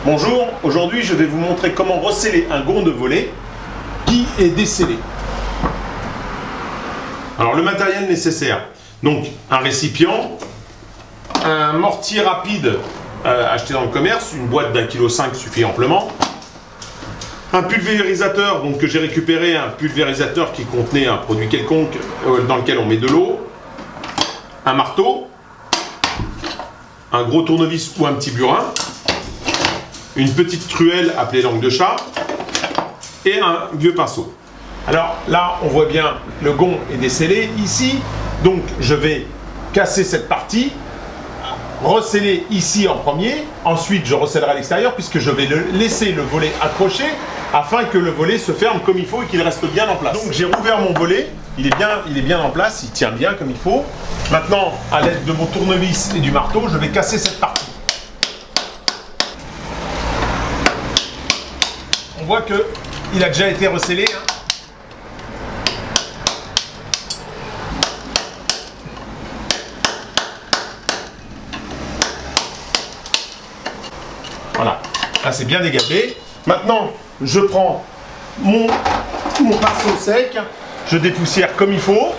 Bonjour, aujourd'hui je vais vous montrer comment recéler un gond de volet qui est décellé. Alors le matériel nécessaire, donc un récipient, un mortier rapide acheté dans le commerce, une boîte d'1,5 kg suffit amplement, un pulvérisateur donc, que j'ai récupéré, un pulvérisateur qui contenait un produit quelconque dans lequel on met de l'eau, un marteau, un gros tournevis ou un petit burin, une petite truelle appelée langue de chat et un vieux pinceau. Alors là, on voit bien le gond est décellé ici, donc je vais casser cette partie, recéler ici en premier, ensuite je recèlerai à l'extérieur puisque je vais laisser le volet accroché afin que le volet se ferme comme il faut et qu'il reste bien en place. Donc j'ai rouvert mon volet, il est bien en place, il tient bien comme il faut. Maintenant, à l'aide de mon tournevis et du marteau, je vais casser cette partie. On voit qu'il a déjà été recellé. Voilà, là c'est bien dégagé. Maintenant, je prends mon pinceau sec, je dépoussière comme il faut.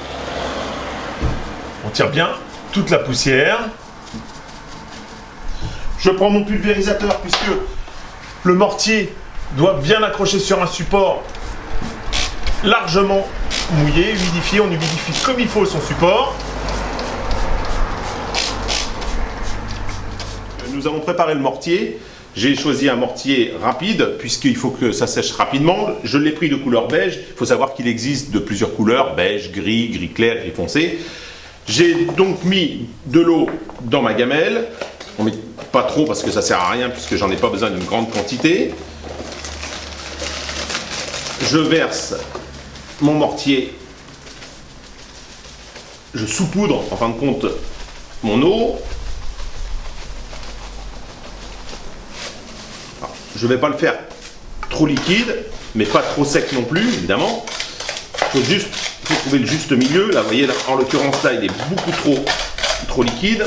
On tire bien toute la poussière. Je prends mon pulvérisateur puisque le mortier doit bien accrocher sur un support largement mouillé, humidifié. On humidifie comme il faut son support. Nous allons préparer le mortier. J'ai choisi un mortier rapide puisqu'il faut que ça sèche rapidement. Je l'ai pris de couleur beige. Il faut savoir qu'il existe de plusieurs couleurs, beige, gris, gris clair, gris foncé. J'ai donc mis de l'eau dans ma gamelle. On ne met pas trop parce que ça ne sert à rien puisque j'en ai pas besoin d'une grande quantité. Je verse mon mortier. Je saupoudre en fin de compte mon eau. Je ne vais pas le faire trop liquide, mais pas trop sec non plus, évidemment. Il faut trouver le juste milieu. Là, vous voyez, là, en l'occurrence, là, il est beaucoup trop liquide.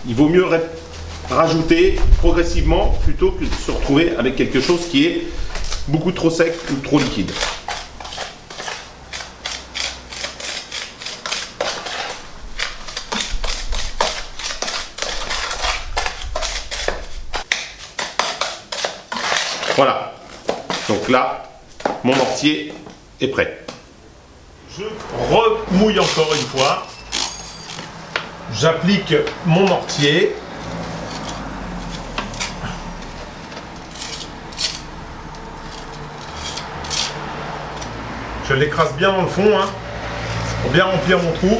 Il vaut mieux rajouter progressivement plutôt que de se retrouver avec quelque chose qui est beaucoup trop sec ou trop liquide. Voilà, donc là, mon mortier est prêt. Je remouille encore une fois. J'applique mon mortier. Je l'écrase bien dans le fond, pour bien remplir mon trou.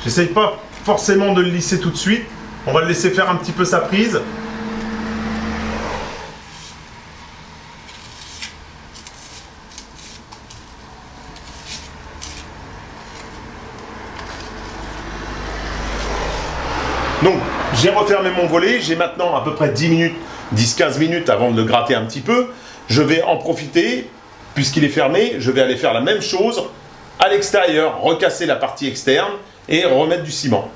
J'essaye pas forcément de le lisser tout de suite. On va le laisser faire un petit peu sa prise. Donc, j'ai refermé mon volet. J'ai maintenant à peu près 10 minutes, 10-15 minutes avant de le gratter un petit peu. Je vais en profiter, puisqu'il est fermé, je vais aller faire la même chose à l'extérieur, recasser la partie externe et remettre du ciment.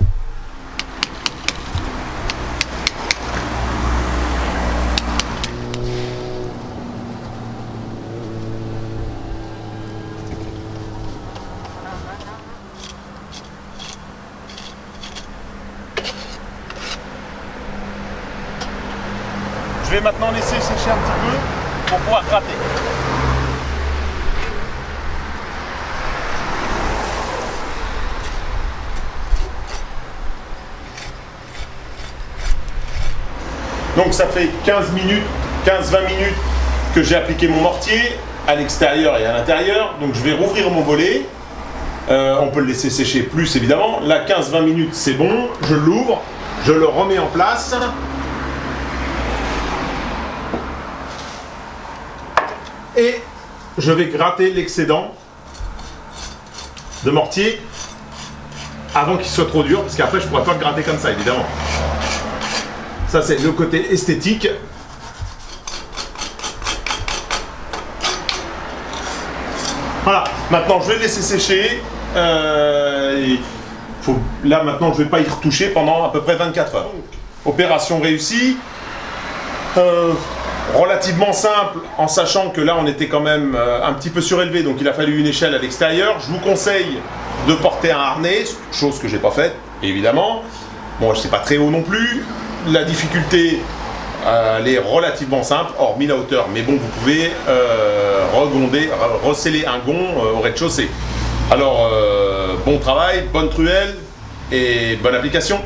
Je vais maintenant laisser sécher un petit peu pour pouvoir gratter. Donc ça fait 15 minutes, 15-20 minutes que j'ai appliqué mon mortier à l'extérieur et à l'intérieur. Donc je vais rouvrir mon volet. On peut le laisser sécher plus évidemment. Là 15-20 minutes c'est bon. Je l'ouvre, je le remets en place. Et je vais gratter l'excédent de mortier avant qu'il soit trop dur, parce qu'après je ne pourrais pas le gratter comme ça évidemment. Ça c'est le côté esthétique. Voilà, maintenant je vais le laisser sécher. Là maintenant je ne vais pas y retoucher pendant à peu près 24 heures. Donc, opération réussie. Relativement simple, en sachant que là on était quand même un petit peu surélevé, donc il a fallu une échelle à l'extérieur. Je vous conseille de porter un harnais, chose que j'ai pas faite évidemment. Bon, c'est pas très haut non plus. La difficulté elle est relativement simple, hormis la hauteur, mais bon, vous pouvez resceller un gond au rez-de-chaussée. Alors bon travail, bonne truelle et bonne application.